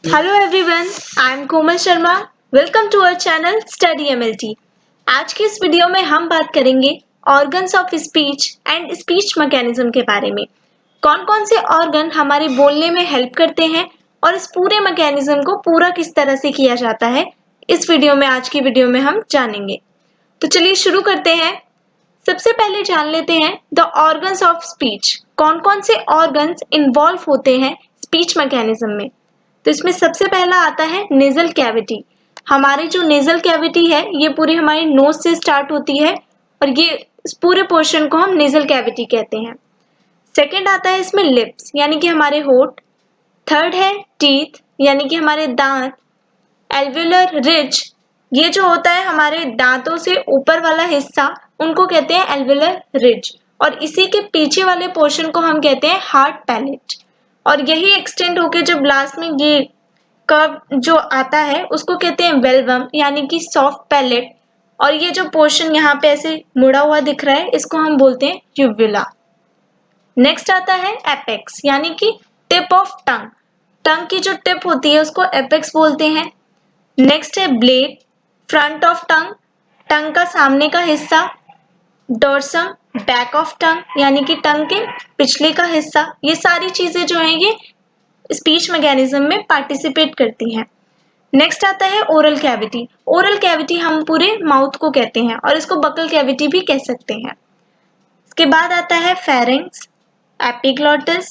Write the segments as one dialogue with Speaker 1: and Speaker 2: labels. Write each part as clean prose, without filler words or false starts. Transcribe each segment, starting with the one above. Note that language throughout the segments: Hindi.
Speaker 1: Hello everyone, I am Komal Sharma. Welcome to our channel Study MLT. आज की इस वीडियो में हम बात करेंगे organs of speech and speech mechanism के बारे में. कौन कौन से ऑर्गन हमारे बोलने में हेल्प करते हैं और इस पूरे मैकेनिज्म को पूरा किस तरह से किया जाता है, इस वीडियो में आज की वीडियो में हम जानेंगे. तो चलिए शुरू करते हैं. सबसे पहले जान लेते हैं द ऑर्गन्स ऑफ स्पीच. कौन कौन से ऑर्गन्स इन्वॉल्व होते हैं स्पीच मैकेनिज्म में. तो इसमें सबसे पहला आता है नेजल कैविटी. हमारी जो नेजल कैविटी है ये पूरी हमारी नोज से स्टार्ट होती है और ये इस पूरे पोर्शन को हम नेजल कैविटी कहते हैं. सेकंड आता है इसमें लिप्स यानी कि हमारे होठ. थर्ड है टीथ यानी कि हमारे दांत. एल्वियुलर रिज, ये जो होता है हमारे दांतों से ऊपर वाला हिस्सा, उनको कहते हैं एल्वियुलर रिज. और इसी के पीछे वाले पोर्शन को हम कहते हैं हार्ड पैलेट. और यही एक्सटेंड होके जब लास्ट में ये कर्व जो आता है उसको कहते हैं वेलवम यानी कि सॉफ्ट पैलेट. और ये जो पोर्शन यहाँ पे ऐसे मुड़ा हुआ दिख रहा है इसको हम बोलते हैं यूवुला. नेक्स्ट आता है एपेक्स यानी कि टिप ऑफ टंग. टंग की जो टिप होती है उसको एपेक्स बोलते हैं. नेक्स्ट है ब्लेड, फ्रंट ऑफ टंग, टंग का सामने का हिस्सा. डोर्सम, बैक ऑफ टंग यानी कि टंग के पिछले का हिस्सा. ये सारी चीजें जो हैं ये स्पीच मैकेनिज्म में पार्टिसिपेट करती हैं. नेक्स्ट आता है ओरल कैविटी. ओरल कैविटी हम पूरे माउथ को कहते हैं और इसको बकल कैविटी भी कह सकते हैं. इसके बाद आता है फेरिंग्स, एपिग्लॉटिस.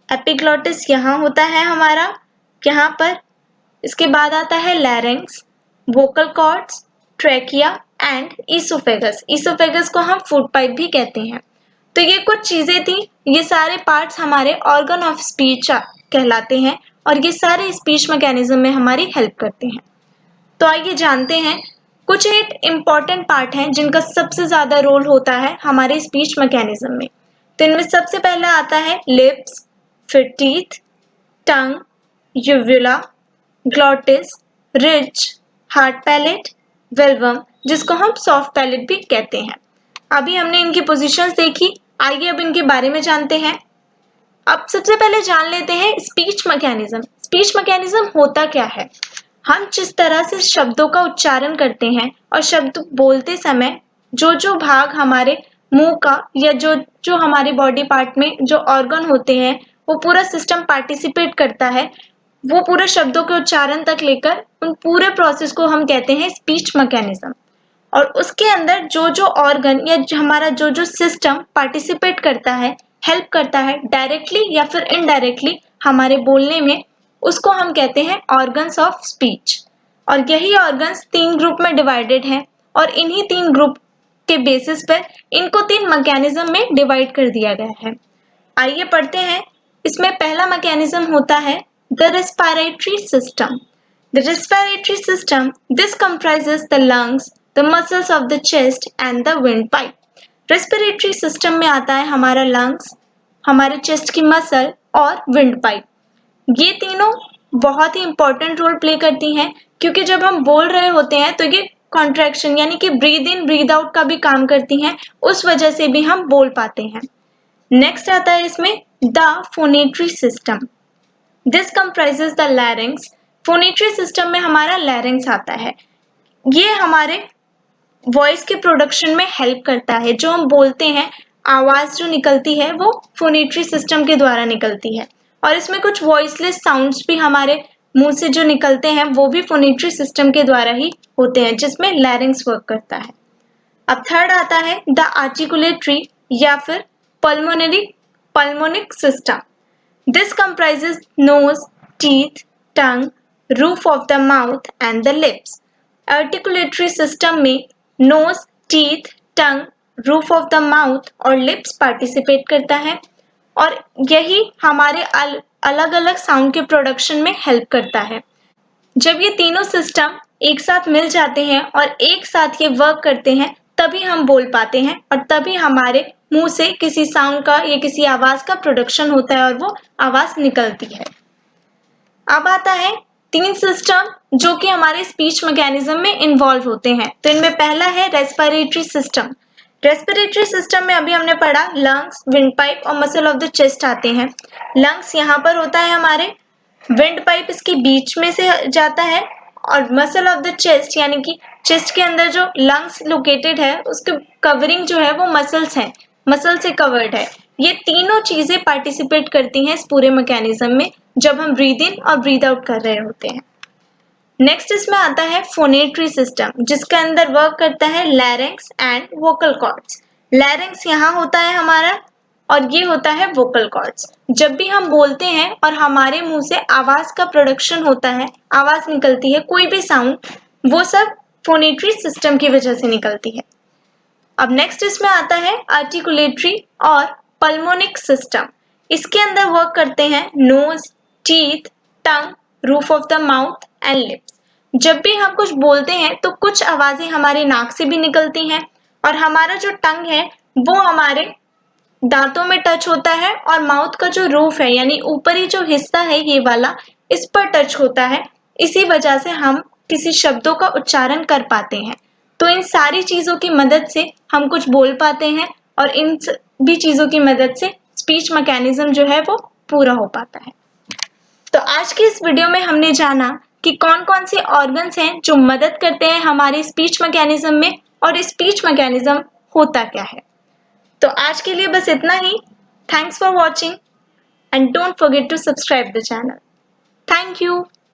Speaker 1: एपिग्लॉटिस यहाँ होता है हमारा, यहाँ पर. इसके बाद आता है लैरिंग्स, vocal cords, trachea and oesophagus. Oesophagus को हम फूड पाइप भी कहते हैं. तो ये कुछ चीजें थी. ये सारे पार्ट्स हमारे ऑर्गन ऑफ स्पीच कहलाते हैं और ये सारे स्पीच मैकेनिज्म में हमारी हेल्प करते हैं. तो आइए जानते हैं कुछ 8 इम्पॉर्टेंट पार्ट हैं जिनका सबसे ज्यादा रोल होता है हमारे स्पीच मैकेनिज्म में. तो इनमें सबसे पहला आता है लिप्स, फिर teeth, tongue, uvula, glottis, ridge, hard palate, velum जिसको हम सॉफ्ट पैलेट भी कहते हैं. अभी हमने इनकी पोजीशंस देखी, आइए अब इनके बारे में जानते हैं. अब सबसे पहले जान लेते हैं स्पीच मैकेनिज्म. स्पीच मैकेनिज्म होता क्या है. हम जिस तरह से शब्दों का उच्चारण करते हैं और शब्द बोलते समय जो जो भाग हमारे मुंह का या जो जो हमारे बॉडी पार्ट में जो ऑर्गन होते हैं वो पूरा सिस्टम पार्टिसिपेट करता है, वो पूरे शब्दों के उच्चारण तक लेकर उन पूरे प्रोसेस को हम कहते हैं स्पीच मैकेनिज्म. और उसके अंदर जो जो ऑर्गन या हमारा जो जो सिस्टम पार्टिसिपेट करता है, हेल्प करता है डायरेक्टली या फिर इनडायरेक्टली हमारे बोलने में, उसको हम कहते हैं ऑर्गन्स ऑफ स्पीच. और यही ऑर्गन्स 3 ग्रुप में डिवाइडेड हैं और इन्हीं 3 ग्रुप के बेसिस पर इनको 3 मैकेनिज्म में डिवाइड कर दिया गया है. आइए पढ़ते हैं. इसमें पहला मैकेनिज्म होता है the respiratory system. The respiratory system, this comprises the lungs, the muscles of the chest and the windpipe. Respiratory system में आता है हमारा lungs, हमारे chest की muscle और windpipe. ये तीनों बहुत ही important रोल प्ले करती हैं क्योंकि जब हम बोल रहे होते हैं तो ये कॉन्ट्रैक्शन यानी कि ब्रीद इन ब्रीद आउट का भी काम करती हैं, उस वजह से भी हम बोल पाते हैं. नेक्स्ट आता है इसमें the phonatory system. This comprises the larynx. Phonatory system में हमारा लैरिंग्स आता है. ये हमारे वॉइस के प्रोडक्शन में हेल्प करता है. जो हम बोलते हैं, आवाज जो निकलती है वो फोनेटरी सिस्टम के द्वारा निकलती है. और इसमें कुछ वॉइसलेस साउंड्स भी हमारे मुंह से जो निकलते हैं वो भी फोनेटरी सिस्टम के द्वारा ही होते हैं, जिसमें लैरिंग्स वर्क करता है. अब थर्ड आता है द आर्टिकुलेटरी या फिर pulmonic system. This comprises nose, teeth, tongue, roof of the mouth and the lips. Articulatory system में nose, teeth, tongue, roof of the mouth और लिप्स पार्टिसिपेट करता है और यही हमारे अलग अलग साउंड के प्रोडक्शन में हेल्प करता है. जब ये तीनों सिस्टम एक साथ मिल जाते हैं और एक साथ ये वर्क करते हैं तभी हम बोल पाते हैं और तभी हमारे मुंह से किसी साउंड का या किसी आवाज का प्रोडक्शन होता है और वो आवाज निकलती है. अब आता है 3 सिस्टम जो कि हमारे स्पीच मैकेनिज्म में इन्वॉल्व होते हैं. तो इनमें पहला है रेस्पिरेटरी सिस्टम. रेस्पिरेटरी सिस्टम में अभी हमने पढ़ा लंग्स, विंड पाइप और मसल ऑफ द चेस्ट आते हैं. लंग्स यहाँ पर होता है हमारे, विंड पाइप इसके बीच में से जाता है और मसल ऑफ द चेस्ट यानी कि चेस्ट के अंदर जो लंग्स लोकेटेड है उसके कवरिंग जो है वो मसल्स हैं, मसल से कवर्ड है। ये तीनों चीजें पार्टिसिपेट करती हैं इस पूरे मैकेनिज्म में जब हम ब्रीद इन और ब्रीद आउट कर रहे होते हैं। नेक्स्ट इसमें आता है फोनेटरी सिस्टम, जिसके अंदर वर्क करता है larynx and vocal cords. Larynx यहाँ होता है हमारा और ये होता है वोकल कॉर्ड्स। जब भी हम बोलते हैं और हमारे मुंह से आवाज का प्रोडक्शन होता है, आवाज निकलती है, कोई भी साउंड, वो सब फोनेटरी सिस्टम की वजह से निकलती है। अब नेक्स्ट इसमें आता है आर्टिकुलेटरी और पल्मोनिक सिस्टम। इसके अंदर वर्क करते हैं nose, teeth, tongue, roof of the mouth and lips. जब भी हम कुछ बोलते हैं तो कुछ आवाजें हमारे नाक से भी निकलती हैं और हमारा जो टंग है वो हमारे दांतों में टच होता है और माउथ का जो रूफ है यानी ऊपरी जो हिस्सा है ये वाला, इस पर टच होता है। इसी वजह से हम किसी शब्दों का उच्चारण कर पाते हैं। तो इन सारी चीजों की मदद से हम कुछ बोल पाते हैं और इन भी चीजों की मदद से स्पीच मैकेनिज्म जो है वो पूरा हो पाता है। तो आज की इस वीडियो में हमने जाना कि कौन कौन से ऑर्गन्स हैं जो मदद करते हैं हमारे स्पीच मैकेनिज्म में और स्पीच मैकेनिज्म होता क्या है। तो आज के लिए बस इतना ही। Thanks for watching and don't forget to subscribe the channel. Thank you.